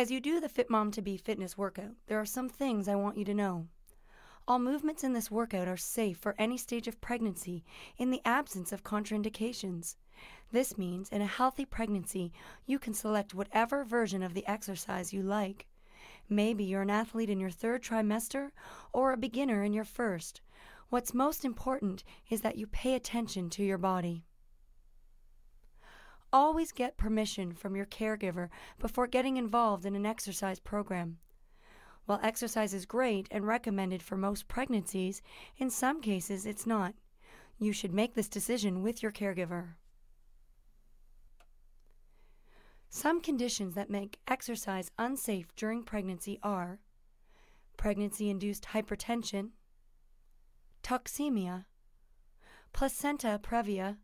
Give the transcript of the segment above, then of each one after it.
As you do the Fit Mom to Be fitness workout, there are some things I want you to know. All movements in this workout are safe for any stage of pregnancy in the absence of contraindications. This means in a healthy pregnancy, you can select whatever version of the exercise you like. Maybe you're an athlete in your third trimester or a beginner in your first. What's most important is that you pay attention to your body. Always get permission from your caregiver before getting involved in an exercise program. While exercise is great and recommended for most pregnancies, in some cases it's not. You should make this decision with your caregiver. Some conditions that make exercise unsafe during pregnancy are pregnancy-induced hypertension, toxemia, placenta previa,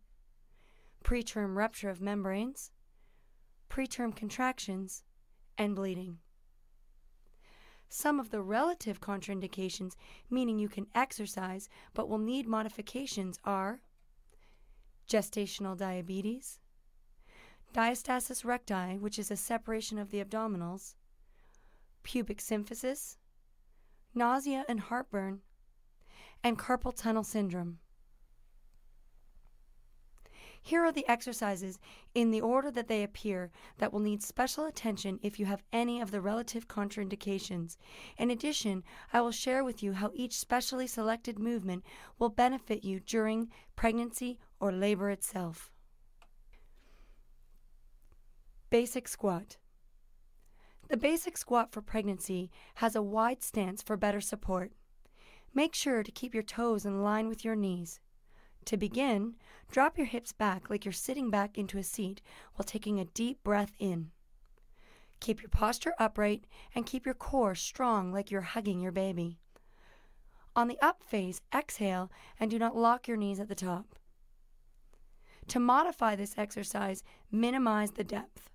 preterm rupture of membranes, preterm contractions, and bleeding. Some of the relative contraindications, meaning you can exercise but will need modifications, are gestational diabetes, diastasis recti, which is a separation of the abdominals, pubic symphysis, nausea and heartburn, and carpal tunnel syndrome. Here are the exercises in the order that they appear that will need special attention if you have any of the relative contraindications. In addition, I will share with you how each specially selected movement will benefit you during pregnancy or labor itself. Basic squat. The basic squat for pregnancy has a wide stance for better support. Make sure to keep your toes in line with your knees. To begin, drop your hips back like you're sitting back into a seat while taking a deep breath in. Keep your posture upright and keep your core strong like you're hugging your baby. On the up phase, exhale and do not lock your knees at the top. To modify this exercise, minimize the depth.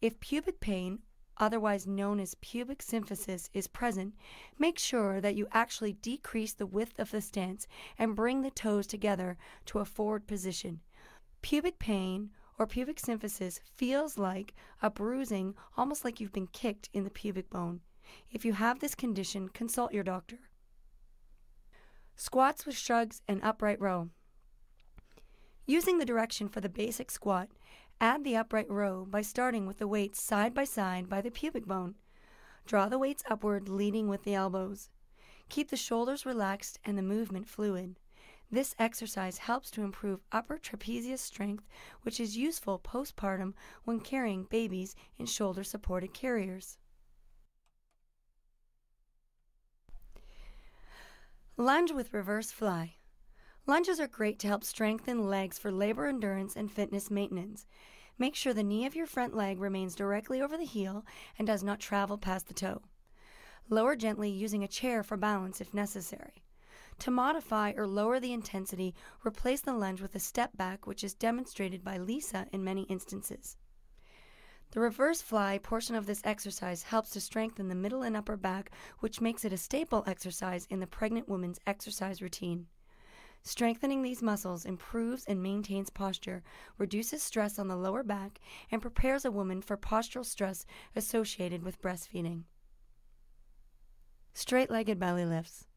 If pubic pain, otherwise known as pubic symphysis, is present, make sure that you actually decrease the width of the stance and bring the toes together to a forward position. Pubic pain or pubic symphysis feels like a bruising, almost like you've been kicked in the pubic bone. If you have this condition, consult your doctor. Squats with shrugs and upright row. Using the direction for the basic squat, add the upright row by starting with the weights side by side by the pubic bone. Draw the weights upward, leading with the elbows. Keep the shoulders relaxed and the movement fluid. This exercise helps to improve upper trapezius strength, which is useful postpartum when carrying babies in shoulder-supported carriers. Lunge with reverse fly. Lunges are great to help strengthen legs for labor endurance and fitness maintenance. Make sure the knee of your front leg remains directly over the heel and does not travel past the toe. Lower gently using a chair for balance if necessary. To modify or lower the intensity, replace the lunge with a step back, which is demonstrated by Lisa in many instances. The reverse fly portion of this exercise helps to strengthen the middle and upper back, which makes it a staple exercise in the pregnant woman's exercise routine. Strengthening these muscles improves and maintains posture, reduces stress on the lower back, and prepares a woman for postural stress associated with breastfeeding. Straight-legged belly lifts.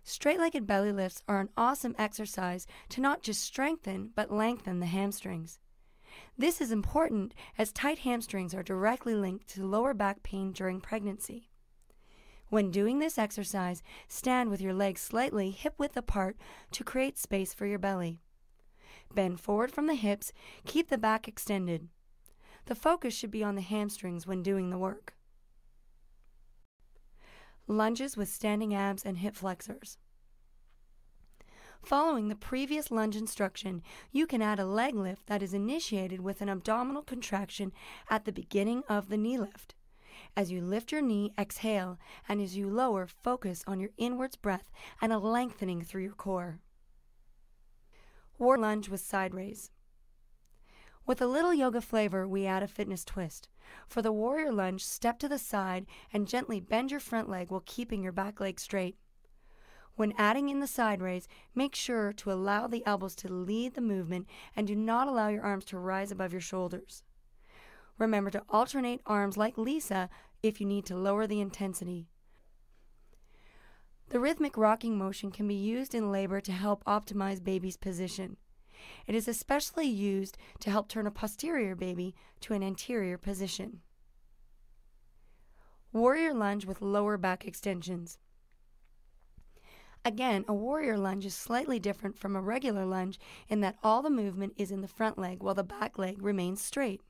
Straight-legged belly lifts are an awesome exercise to not just strengthen but lengthen the hamstrings. This is important as tight hamstrings are directly linked to lower back pain during pregnancy. When doing this exercise, stand with your legs slightly hip-width apart to create space for your belly. Bend forward from the hips, keep the back extended. The focus should be on the hamstrings when doing the work. Lunges with standing abs and hip flexors. Following the previous lunge instruction, you can add a leg lift that is initiated with an abdominal contraction at the beginning of the knee lift. As you lift your knee, exhale, and as you lower, focus on your inwards breath and a lengthening through your core. Warrior lunge with side raise. With a little yoga flavor, we add a fitness twist. For the warrior lunge, step to the side and gently bend your front leg while keeping your back leg straight. When adding in the side raise, make sure to allow the elbows to lead the movement and do not allow your arms to rise above your shoulders. Remember to alternate arms like Lisa if you need to lower the intensity. The rhythmic rocking motion can be used in labor to help optimize baby's position. It is especially used to help turn a posterior baby to an anterior position. Warrior lunge with lower back extensions. Again, a warrior lunge is slightly different from a regular lunge in that all the movement is in the front leg while the back leg remains straight.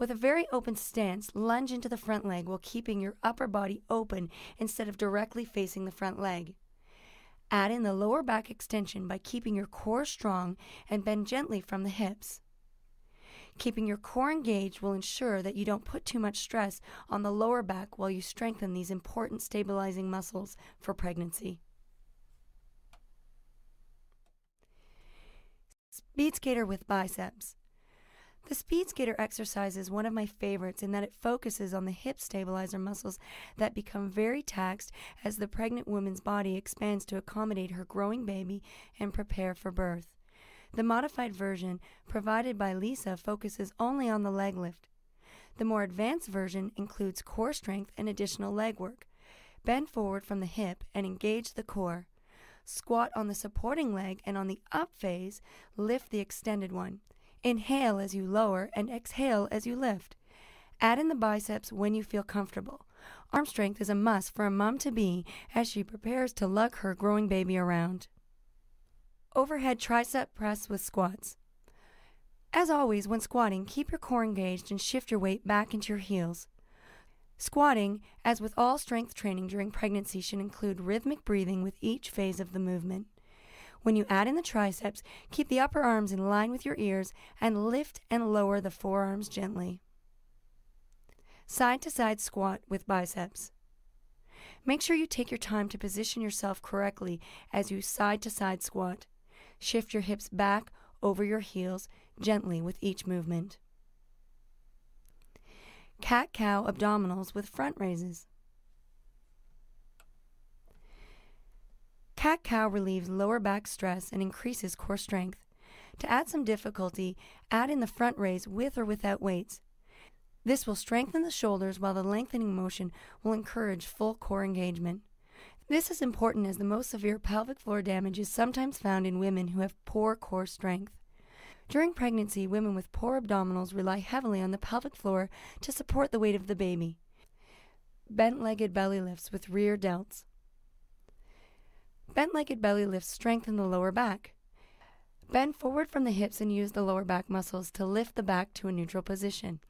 With a very open stance, lunge into the front leg while keeping your upper body open instead of directly facing the front leg. Add in the lower back extension by keeping your core strong and bend gently from the hips. Keeping your core engaged will ensure that you don't put too much stress on the lower back while you strengthen these important stabilizing muscles for pregnancy. Speed skater with biceps. The speed skater exercise is one of my favorites in that it focuses on the hip stabilizer muscles that become very taxed as the pregnant woman's body expands to accommodate her growing baby and prepare for birth. The modified version provided by Lisa focuses only on the leg lift. The more advanced version includes core strength and additional leg work. Bend forward from the hip and engage the core. Squat on the supporting leg and on the up phase, lift the extended one. Inhale as you lower and exhale as you lift. Add in the biceps when you feel comfortable. Arm strength is a must for a mom-to-be as she prepares to lug her growing baby around. Overhead tricep press with squats. As always, when squatting, keep your core engaged and shift your weight back into your heels. Squatting, as with all strength training during pregnancy, should include rhythmic breathing with each phase of the movement. When you add in the triceps, keep the upper arms in line with your ears and lift and lower the forearms gently. Side-to-side squat with biceps. Make sure you take your time to position yourself correctly as you side-to-side squat. Shift your hips back over your heels gently with each movement. Cat-cow abdominals with front raises. Cat-cow relieves lower back stress and increases core strength. To add some difficulty, add in the front raise with or without weights. This will strengthen the shoulders while the lengthening motion will encourage full core engagement. This is important as the most severe pelvic floor damage is sometimes found in women who have poor core strength. During pregnancy, women with poor abdominals rely heavily on the pelvic floor to support the weight of the baby. Bent-legged belly lifts with rear delts. Bent-legged belly lifts strengthen the lower back. Bend forward from the hips and use the lower back muscles to lift the back to a neutral position.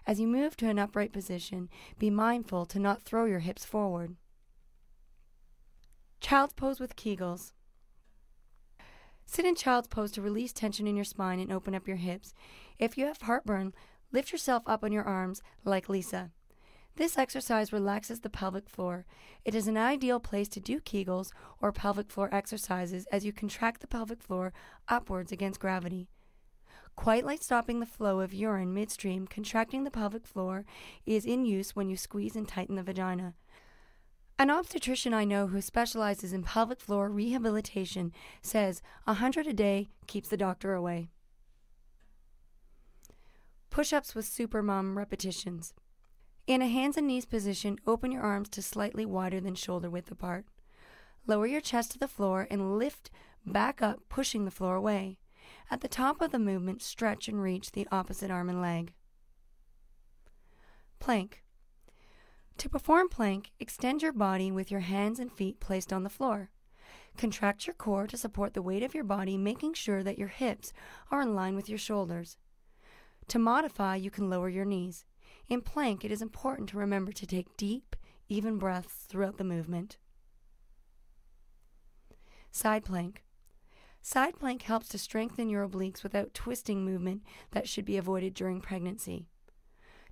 As you move to an upright position, be mindful to not throw your hips forward. Child's pose with Kegels. Sit in child's pose to release tension in your spine and open up your hips. If you have heartburn, lift yourself up on your arms like Lisa. This exercise relaxes the pelvic floor. It is an ideal place to do Kegels or pelvic floor exercises as you contract the pelvic floor upwards against gravity. Quite like stopping the flow of urine midstream, contracting the pelvic floor is in use when you squeeze and tighten the vagina. An obstetrician I know who specializes in pelvic floor rehabilitation says 100 a day keeps the doctor away. Push-ups with supermom repetitions. In a hands and knees position, open your arms to slightly wider than shoulder width apart. Lower your chest to the floor and lift back up, pushing the floor away. At the top of the movement, stretch and reach the opposite arm and leg. Plank. To perform plank, extend your body with your hands and feet placed on the floor. Contract your core to support the weight of your body, making sure that your hips are in line with your shoulders. To modify, you can lower your knees. In plank, it is important to remember to take deep, even breaths throughout the movement. Side plank. Side plank helps to strengthen your obliques without twisting movement that should be avoided during pregnancy.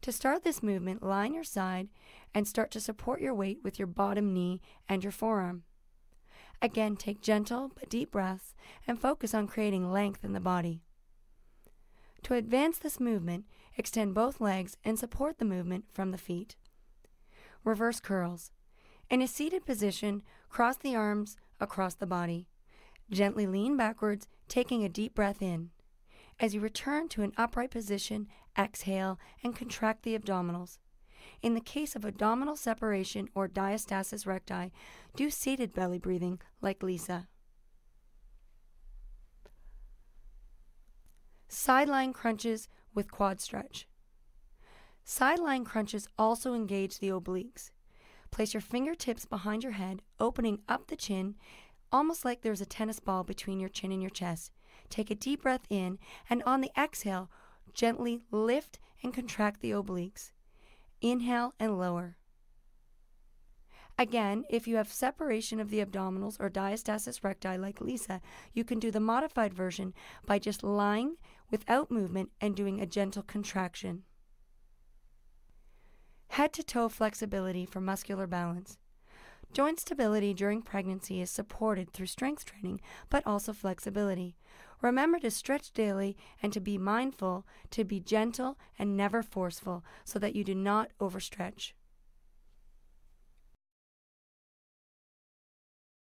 To start this movement, lie on your side and start to support your weight with your bottom knee and your forearm. Again, take gentle but deep breaths and focus on creating length in the body. To advance this movement, extend both legs and support the movement from the feet. Reverse curls. In a seated position, cross the arms across the body. Gently lean backwards, taking a deep breath in. As you return to an upright position, exhale, and contract the abdominals. In the case of abdominal separation or diastasis recti, do seated belly breathing like Lisa. Sideline crunches with quad stretch. Sideline crunches also engage the obliques. Place your fingertips behind your head, opening up the chin, almost like there's a tennis ball between your chin and your chest. Take a deep breath in, and on the exhale, gently lift and contract the obliques. Inhale and lower. Again, if you have separation of the abdominals or diastasis recti like Lisa, you can do the modified version by just lying without movement and doing a gentle contraction. Head to toe flexibility for muscular balance. Joint stability during pregnancy is supported through strength training, but also flexibility. Remember to stretch daily and to be mindful, to be gentle and never forceful, so that you do not overstretch.